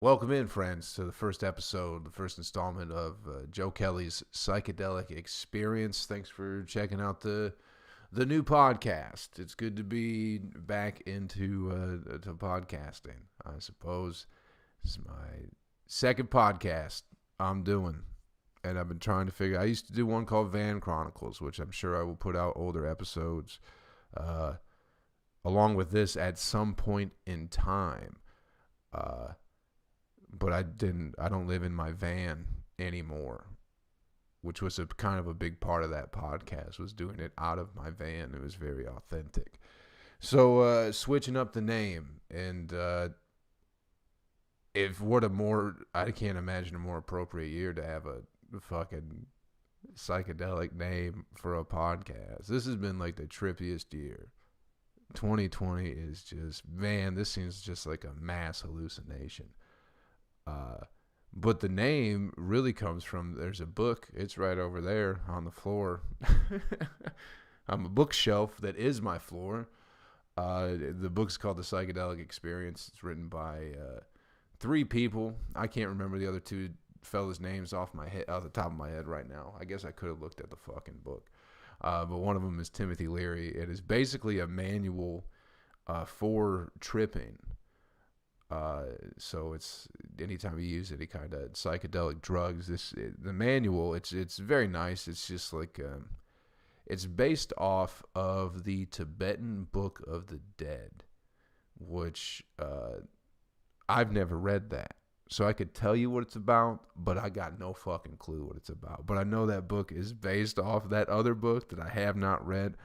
Welcome in, friends, to the first episode, the first installment of Joe Kelley's Psychedelic Experience. Thanks for checking out the new podcast. It's good to be back into to podcasting. I suppose it's my second podcast I'm doing, and I've been trying to figure. I used to do one called Van Chronicles, which I'm sure I will put out older episodes along with this at some point in time. But I don't live in my van anymore, which was a kind of a big part of that podcast, was doing it out of my van. It was very authentic. So switching up the name, and I can't imagine a more appropriate year to have a fucking psychedelic name for a podcast. This has been like the trippiest year. 2020 is just, man, this seems just like a mass hallucination. But the name really comes from, there's a book, it's right over there on the floor. I'm a bookshelf that is my floor. The book's called The Psychedelic Experience. It's written by three people. I can't remember the other two fellas' names off the top of my head right now. I guess I could have looked at the fucking book. But one of them is Timothy Leary. It is basically a manual for tripping. So it's anytime you use any kind of psychedelic drugs, the manual, it's very nice. It's just like it's based off of the Tibetan Book of the Dead, which I've never read that. So I could tell you what it's about, but I got no fucking clue what it's about. But I know that book is based off that other book that I have not read.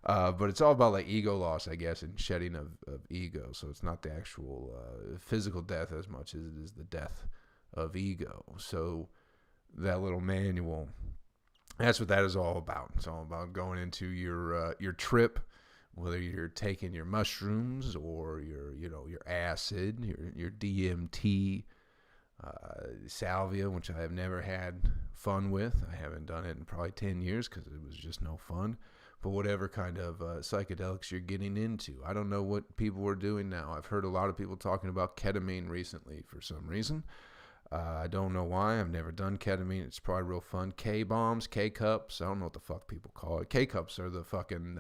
But it's all about like ego loss, I guess, and shedding of ego. So it's not the actual physical death as much as it is the death of ego. So that little manual, that's what that is all about. It's all about going into your trip, whether you're taking your mushrooms or your acid, your DMT, salvia, which I have never had fun with. I haven't done it in probably 10 years because it was just no fun. But whatever kind of psychedelics you're getting into. I don't know what people are doing now. I've heard a lot of people talking about ketamine recently for some reason. I don't know why. I've never done ketamine. It's probably real fun. K-bombs, K-cups. I don't know what the fuck people call it. K-cups are the fucking,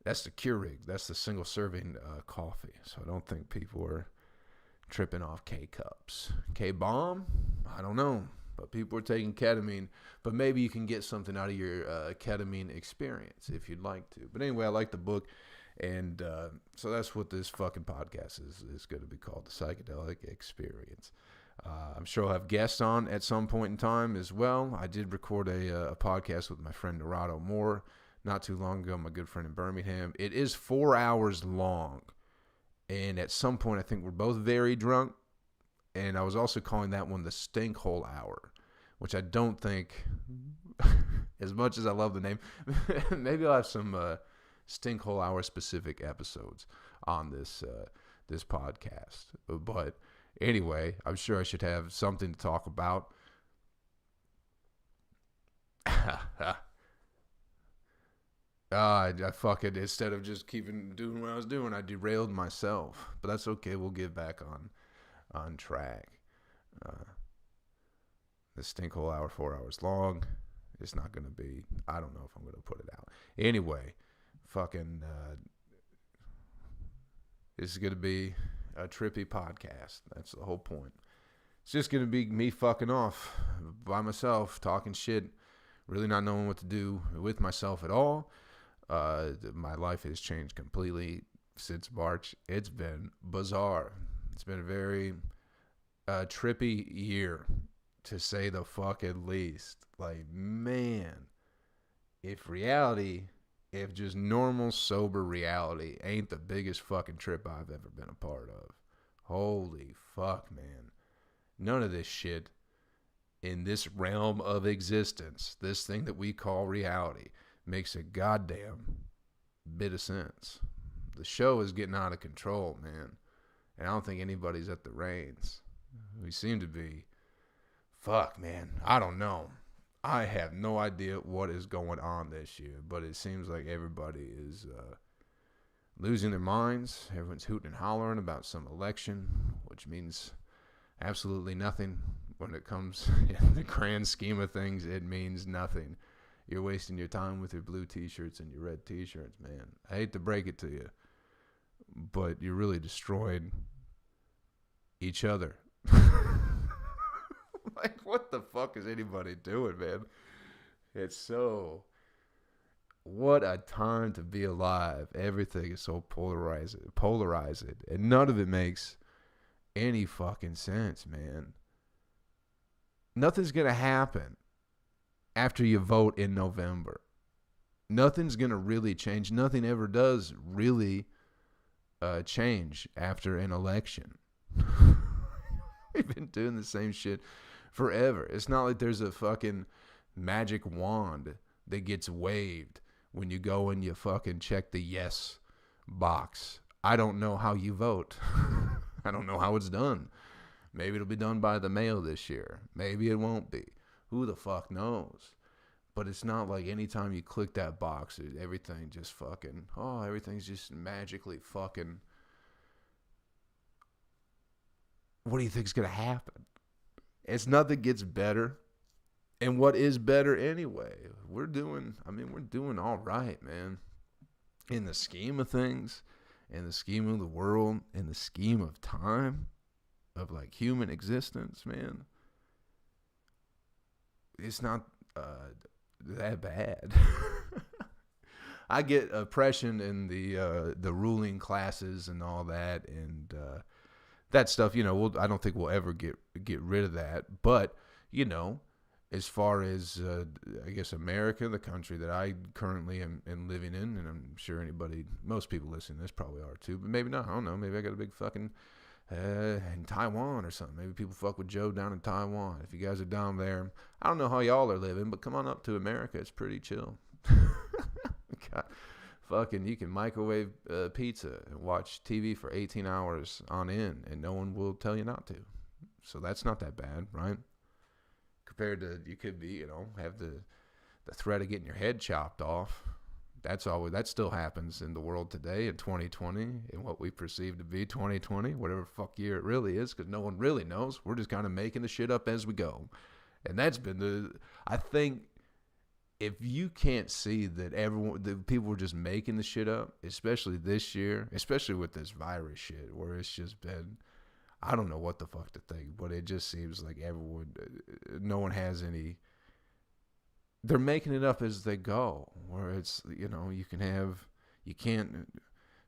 that's the Keurig. That's the single serving coffee. So I don't think people are tripping off K-cups. K-bomb? I don't know. But people are taking ketamine. But maybe you can get something out of your ketamine experience if you'd like to. But anyway, I like the book. And so that's what this fucking podcast is going to be called, The Psychedelic Experience. I'm sure I'll have guests on at some point in time as well. I did record a podcast with my friend Narado Moore not too long ago, my good friend in Birmingham. It is 4 hours long. And at some point, I think we're both very drunk. And I was also calling that one the Stink Hole Hour, which I don't think, as much as I love the name, maybe I'll have some Stink Hole Hour specific episodes on this podcast. But anyway, I'm sure I should have something to talk about. I fucking, instead of just keeping doing what I was doing, I derailed myself. But that's okay. We'll get back on track. The Stink Hole Hour, 4 hours long. It's not going to be, I don't know if I'm going to put it out. Anyway, fucking, this is going to be a trippy podcast. That's the whole point. It's just going to be me fucking off by myself, talking shit, really not knowing what to do with myself at all. My life has changed completely since March. It's been bizarre. It's been a very trippy year, to say the fucking least. Like, man, if just normal, sober reality ain't the biggest fucking trip I've ever been a part of. Holy fuck, man. None of this shit in this realm of existence, this thing that we call reality, makes a goddamn bit of sense. The show is getting out of control, man. And I don't think anybody's at the reins. We seem to be. Fuck, man. I don't know. I have no idea what is going on this year, but it seems like everybody is losing their minds. Everyone's hooting and hollering about some election, which means Absolutely nothing. When it comes in the grand scheme of things, it means nothing. You're wasting your time with your blue t-shirts and your red t-shirts, man. I hate to break it to you, but you really destroyed each other. Like, what the fuck is anybody doing, man? It's so... What a time to be alive. Everything is so polarized, and none of it makes any fucking sense, man. Nothing's going to happen after you vote in November. Nothing's going to really change. Nothing ever does really change after an election. We've been doing the same shit forever. It's not like there's a fucking magic wand that gets waved when you go and you fucking check the yes box. I don't know how you vote. I don't know how it's done. Maybe it'll be done by the mail this year. Maybe it won't be. Who the fuck knows? But it's not like anytime you click that box, everything just fucking, everything's just magically fucking. What do you think's going to happen? It's nothing gets better. And what is better anyway? We're doing all right, man. In the scheme of things, in the scheme of the world, in the scheme of time, of like human existence, man. It's not that bad. I get oppression in the ruling classes and all that, and that stuff. I don't think we'll ever get rid of that. But as far as I guess America, the country that I currently am living in, and I'm sure most people listening to this probably are too, but maybe not. I don't know. Maybe I got a big fucking in Taiwan or something. Maybe people fuck with Joe down in Taiwan. If you guys are down there, I don't know how y'all are living, but come on up to America. It's pretty chill. God, fucking, you can microwave pizza and watch TV for 18 hours on end, and no one will tell you not to. So that's not that bad, right? Compared to, you could be, have the threat of getting your head chopped off. That still happens in the world today in 2020, in what we perceive to be 2020, whatever fuck year it really is, because no one really knows. We're just kind of making the shit up as we go. And that's been I think if you can't see that the people were just making the shit up, especially this year, especially with this virus shit, where it's just been, I don't know what the fuck to think, but it just seems like no one has any. They're making it up as they go, where it's,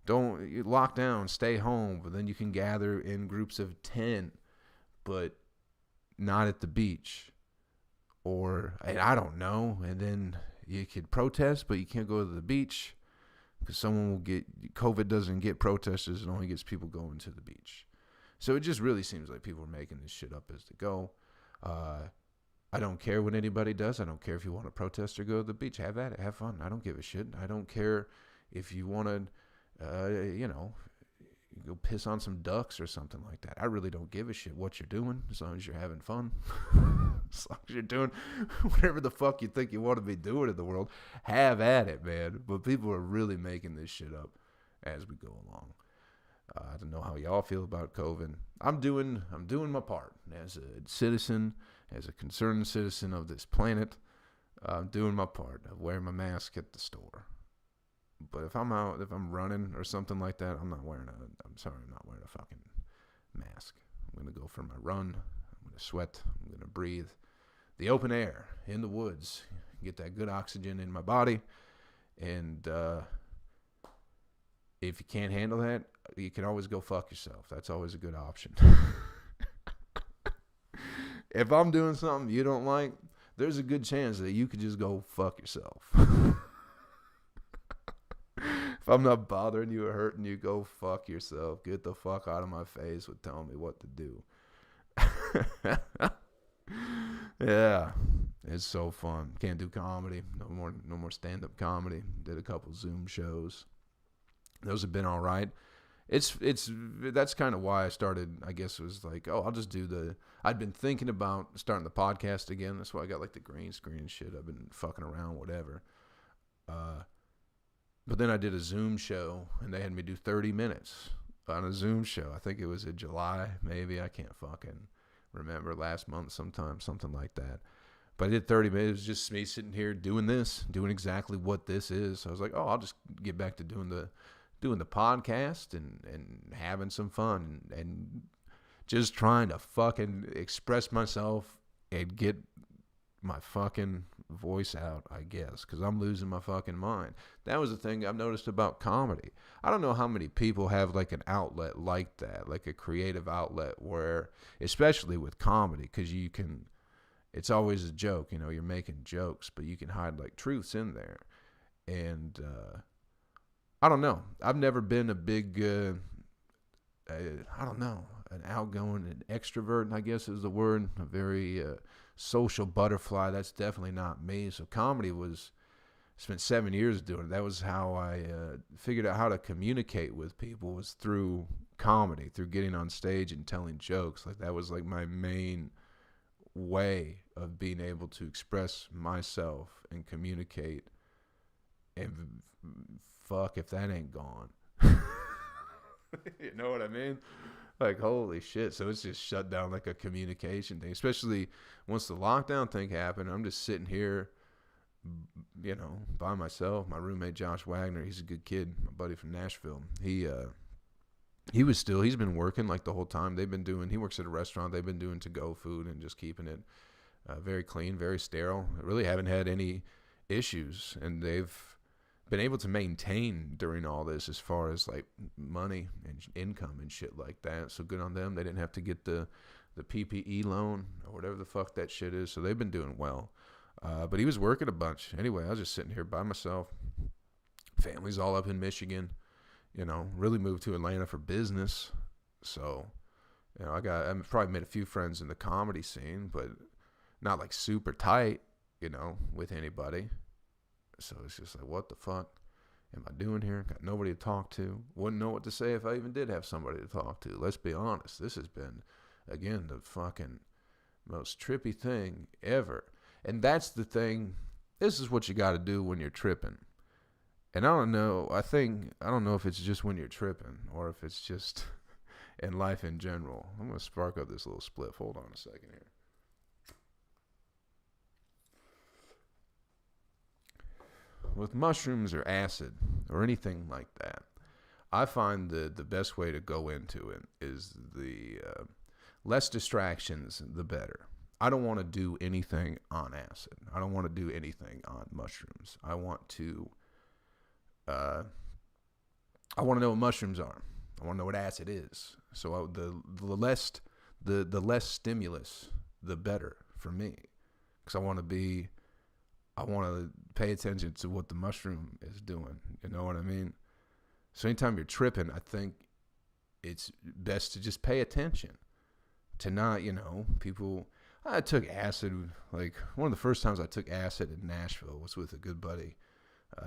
don't lock down, stay home, but then you can gather in groups of 10, but not at the beach. Or, I don't know, and then you could protest, but you can't go to the beach because COVID doesn't get protesters, it only gets people going to the beach. So it just really seems like people are making this shit up as they go. I don't care what anybody does. I don't care if you want to protest or go to the beach. Have at it. Have fun. I don't give a shit. I don't care if you want to, go piss on some ducks or something like that. I really don't give a shit what you're doing as long as you're having fun. As long as you're doing whatever the fuck you think you want to be doing in the world, have at it, man. But people are really making this shit up as we go along. I don't know how y'all feel about COVID. I'm doing my part as a citizen, as a concerned citizen of this planet. I'm doing my part of wearing my mask at the store. But if I'm running or something like that, I'm not wearing a fucking mask. I'm going to go for my run. I'm going to sweat. I'm going to breathe the open air in the woods, get that good oxygen in my body. And if you can't handle that, you can always go fuck yourself. That's always a good option. If I'm doing something you don't like, there's a good chance that you could just go fuck yourself. If I'm not bothering you or hurting you, go fuck yourself. Get the fuck out of my face with telling me what to do. Yeah, it's so fun. Can't do comedy. No more stand-up comedy. Did a couple Zoom shows. Those have been all right. That's kind of why I started. I guess it was like, I'll just do I'd been thinking about starting the podcast again. That's why I got like the green screen and shit. I've been fucking around, whatever. But then I did a Zoom show, and they had me do 30 minutes on a Zoom show. I think it was in July, maybe. I can't fucking remember, last month sometime, something like that. But I did 30 minutes. It was just me sitting here doing this, doing exactly what this is. So I was like, oh, I'll just get back to doing the podcast and having some fun and just trying to fucking express myself and get my fucking voice out, I guess, because I'm losing my fucking mind. That was the thing I've noticed about comedy. I don't know how many people have like an outlet like that, like a creative outlet where, especially with comedy, because you can, it's always a joke, you know, you're making jokes, but you can hide like truths in there. And I don't know. I've never been a big, I don't know, an outgoing, an extrovert, I guess is the word, a very social butterfly. That's definitely not me. So comedy was, spent 7 years doing it. That was how I figured out how to communicate with people, was through comedy, through getting on stage and telling jokes. Like that was like my main way of being able to express myself and communicate. And fuck if that ain't gone. You know what I mean? Like, holy shit. So it's just shut down like a communication thing, especially once the lockdown thing happened. I'm just sitting here, you know, by myself. My roommate, Josh Wagner, he's a good kid, my buddy from Nashville. He's been working like the whole time. He works at a restaurant. They've been doing to-go food and just keeping it very clean, very sterile. I really haven't had any issues. And they've been able to maintain during all this as far as like money and income and shit like that. So good on them. They didn't have to get the PPE loan or whatever the fuck that shit is. So they've been doing well. But he was working a bunch. Anyway, I was just sitting here by myself. Family's all up in Michigan. You know, really moved to Atlanta for business. So, you know, I've probably made a few friends in the comedy scene, but not like super tight, you know, with anybody. So it's just like, what the fuck am I doing here? Got nobody to talk to. Wouldn't know what to say if I even did have somebody to talk to. Let's be honest. This has been, again, the fucking most trippy thing ever. And that's the thing. This is what you got to do when you're tripping. And I don't know if it's just when you're tripping or if it's just in life in general. I'm going to spark up this little spliff. Hold on a second here. With mushrooms or acid or anything like that, I find the best way to go into it is the less distractions, the better. I don't want to do anything on acid. I don't want to do anything on mushrooms. I want to know what mushrooms are. I want to know what acid is. So the less stimulus, the better for me, because I want to pay attention to what the mushroom is doing. You know what I mean? So anytime you're tripping, I think it's best to just pay attention to not, you know, people. I took acid, like one of the first times I took acid in Nashville was with a good buddy.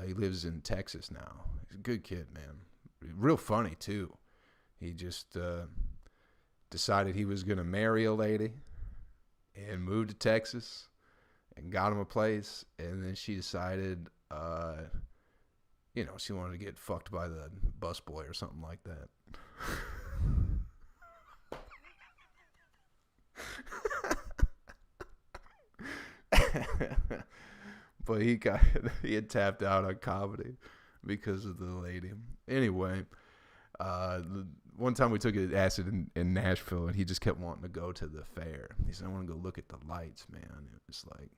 He lives in Texas now. He's a good kid, man. Real funny too. He just decided he was going to marry a lady and moved to Texas. And got him a place, and then she decided, you know, she wanted to get fucked by the busboy or something like that. But he had tapped out on comedy because of the lady. Anyway, one time we took acid in Nashville, and he just kept wanting to go to the fair. He said, I want to go look at the lights, man. It was like,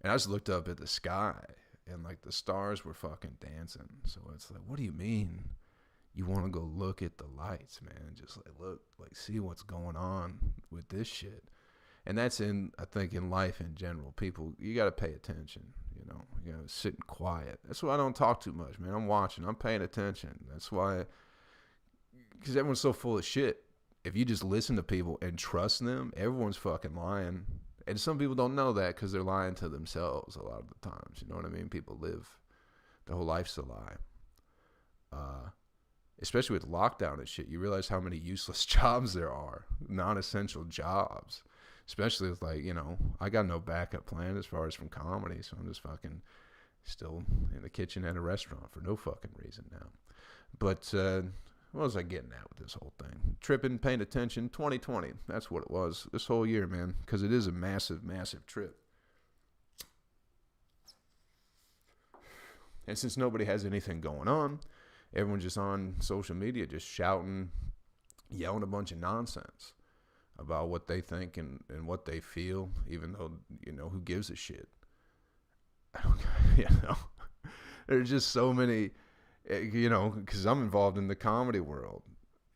and I just looked up at the sky, and like the stars were fucking dancing. So it's like, what do you mean you want to go look at the lights, man? Just like look, like see what's going on with this shit. And that's I think in life in general, people, you got to pay attention, you know, you got to sit quiet. That's why I don't talk too much, man. I'm watching, I'm paying attention. That's why, because everyone's so full of shit. If you just listen to people and trust them, everyone's fucking lying. And some people don't know that because they're lying to themselves a lot of the times. You know what I mean? People live, their whole life's a lie. Especially with lockdown and shit, you realize how many useless jobs there are, non-essential jobs. Especially with like, you know, I got no backup plan as far as from comedy, so I'm just fucking still in the kitchen at a restaurant for no fucking reason now. But what was I getting at with this whole thing? Tripping, paying attention, 2020. That's what it was this whole year, man, because it is a massive, massive trip. And since nobody has anything going on, everyone's just on social media just shouting, yelling a bunch of nonsense about what they think and what they feel, even though, who gives a shit? There's just so many, because I'm involved in the comedy world.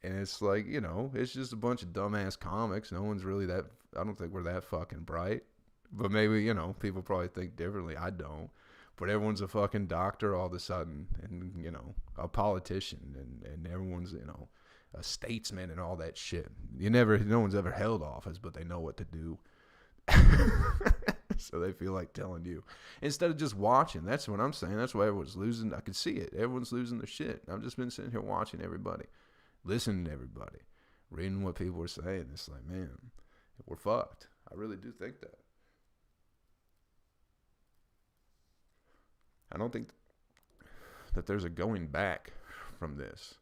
And it's like, it's just a bunch of dumbass comics. No one's really that, I don't think we're that fucking bright. But maybe, people probably think differently. I don't. But everyone's a fucking doctor all of a sudden, and, a politician, and everyone's, a statesman and all that shit. No one's ever held office, but they know what to do. So they feel like telling you. Instead of just watching. That's what I'm saying. That's why everyone's losing. I could see it. Everyone's losing their shit. I've just been sitting here watching everybody, listening to everybody, reading what people are saying. It's like, man, we're fucked. I really do think that. I don't think that there's a going back from this.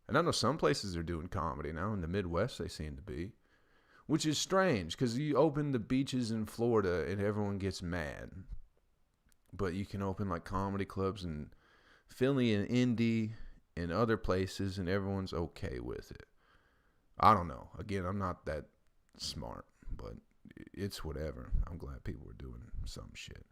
And I know some places are doing comedy now. In the Midwest, they seem to be. Which is strange, because you open the beaches in Florida and everyone gets mad. But you can open like comedy clubs in Philly and Indy and other places, and everyone's okay with it. I don't know. Again, I'm not that smart, but it's whatever. I'm glad people are doing some shit.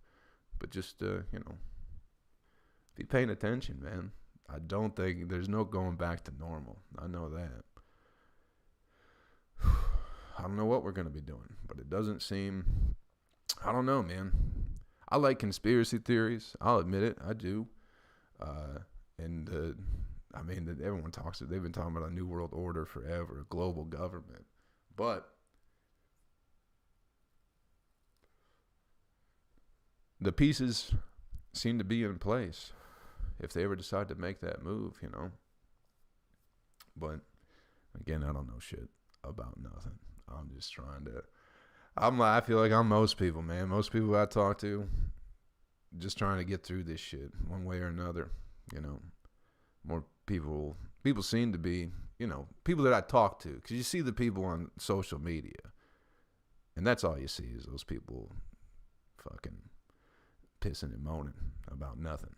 But just, be paying attention, man. I don't think there's no going back to normal. I know that. I don't know what we're going to be doing, but it doesn't seem, I don't know, man. I like conspiracy theories. I'll admit it. I do. Everyone talks, they've been talking about a new world order forever, a global government. But the pieces seem to be in place if they ever decide to make that move, But again, I don't know shit about nothing. I'm just trying to, I feel like I'm most people, man. Most people I talk to, just trying to get through this shit one way or another, More people seem to be, people that I talk to, because you see the people on social media, and that's all you see is those people fucking pissing and moaning about nothing.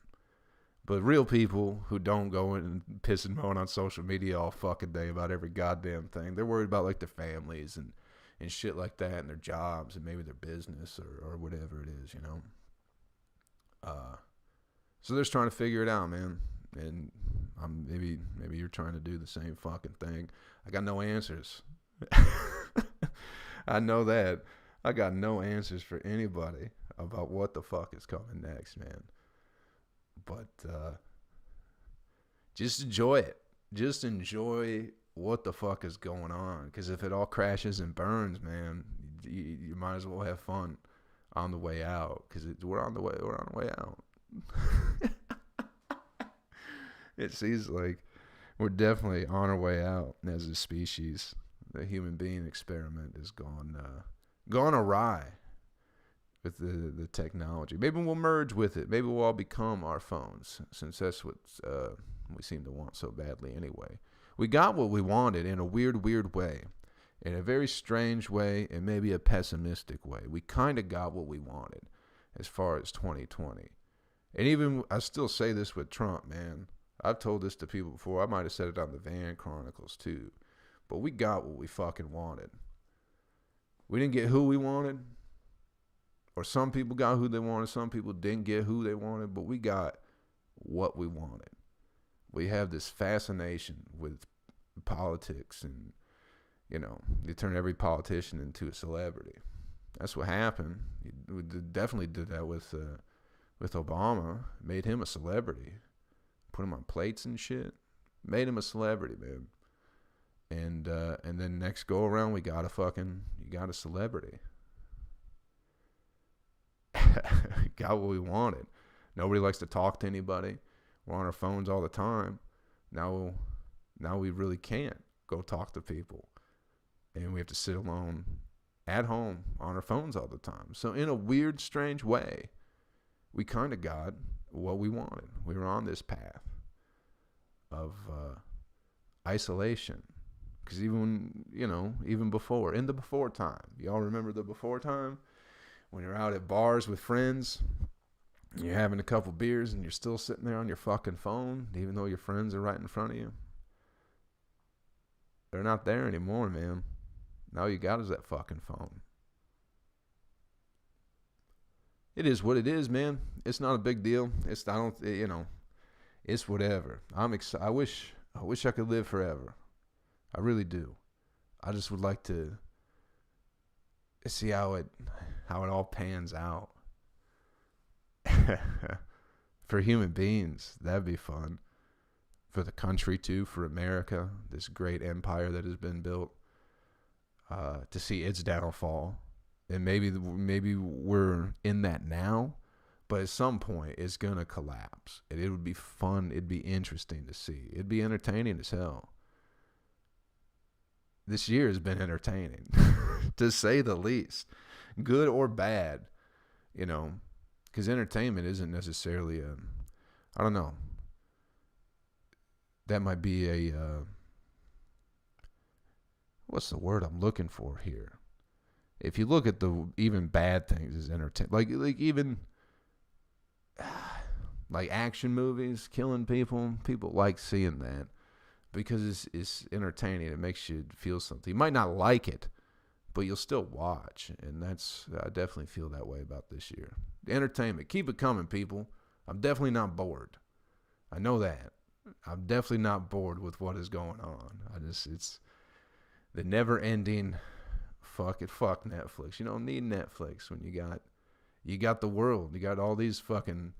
But real people who don't go in and piss and moan on social media all fucking day about every goddamn thing, they're worried about like their families and shit like that, and their jobs and maybe their business or whatever it is, So they're just trying to figure it out, man. And maybe you're trying to do the same fucking thing. I got no answers. I know that. I got no answers for anybody about what the fuck is coming next, man. But just enjoy it. Just enjoy what the fuck is going on. Because if it all crashes and burns, man, you might as well have fun on the way out. Because we're on the way out. It seems like we're definitely on our way out as a species. The human being experiment has gone awry with the technology. Maybe we'll merge with it. Maybe we'll all become our phones, since that's what we seem to want so badly anyway. We got what we wanted in a weird way, in a very strange way, and maybe a pessimistic way. We kind of got what we wanted as far as 2020. And even, I still say this with Trump, man. I've told this to people before. I might have said it on the Van Chronicles too. But we got what we fucking wanted. We didn't get who we wanted. Or some people got who they wanted. Some people didn't get who they wanted. But we got what we wanted. We have this fascination with politics. And, they turn every politician into a celebrity. That's what happened. We definitely did that with Obama. Made him a celebrity. Put him on plates and shit. Made him a celebrity, man. And then next go around, you got a celebrity. Got what we wanted. Nobody likes to talk to anybody. We're on our phones all the time. Now we really can't go talk to people. And we have to sit alone at home on our phones all the time. So in a weird, strange way, we kind of got what we wanted. We were on this path of isolation. Because even before, in the before time, y'all remember the before time? When you're out at bars with friends, you're having a couple beers and you're still sitting there on your fucking phone, even though your friends are right in front of you. They're not there anymore, man. All you got is that fucking phone. It is what it is, man. It's not a big deal. It's whatever. I'm excited. I wish I could live forever. I really do. I just would like to see how it all pans out. For human beings, that'd be fun. For the country too, for America, this great empire that has been built, to see its downfall. And maybe we're in that now, but at some point it's gonna collapse. And it would be fun. It'd be interesting to see. It'd be entertaining as hell. This year has been entertaining, to say the least, good or bad, because entertainment isn't necessarily I don't know. That might be what's the word I'm looking for here? If you look at the even bad things as entertainment, like even like action movies, killing people like seeing that. Because it's entertaining. It makes you feel something. You might not like it, but you'll still watch. And I definitely feel that way about this year. The entertainment. Keep it coming, people. I'm definitely not bored. I know that. I'm definitely not bored with what is going on. It's the never ending fuck Netflix. You don't need Netflix when you got the world. You got all these fucking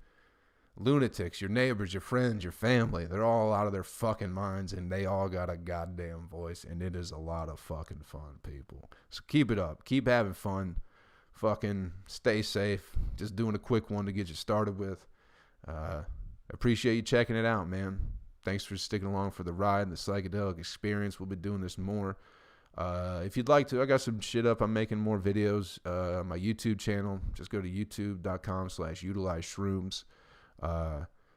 lunatics, your neighbors, your friends, your family. They're all out of their fucking minds, and they all got a goddamn voice, and it is a lot of fucking fun, people. So keep it up. Keep having fun. Fucking stay safe. Just doing a quick one to get you started with. Appreciate you checking it out, man. Thanks for sticking along for the ride and the psychedelic experience. We'll be doing this more. If you'd like to, I got some shit up. I'm making more videos on my YouTube channel. Just go to youtube.com/utilizeshrooms.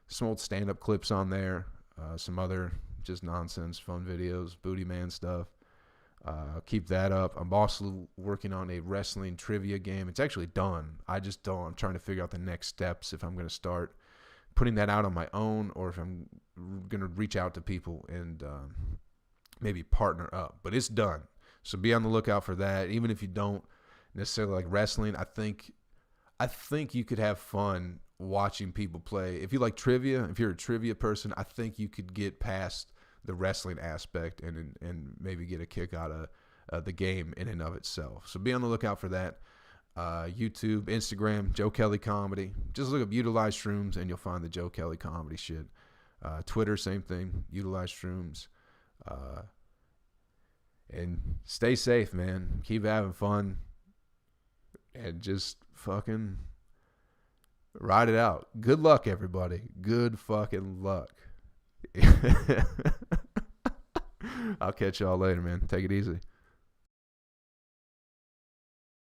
Some old stand-up clips on there, some other just nonsense fun videos, booty man stuff. Keep that up. I'm also working on a wrestling trivia game. It's actually done. I'm trying to figure out the next steps, if I'm going to start putting that out on my own or if I'm going to reach out to people and maybe partner up. But it's done. So be on the lookout for that. Even if you don't necessarily like wrestling, I think you could have fun watching people play. If you like trivia, if you're a trivia person, I think you could get past the wrestling aspect and maybe get a kick out of the game in and of itself. So be on the lookout for that. YouTube, Instagram, Joe Kelley Comedy. Just look up Utilize Shrooms and you'll find the Joe Kelley Comedy shit. Twitter, same thing, Utilize Shrooms. And stay safe, man. Keep having fun. And just fucking ride it out. Good luck, everybody. Good fucking luck. I'll catch y'all later, man. Take it easy.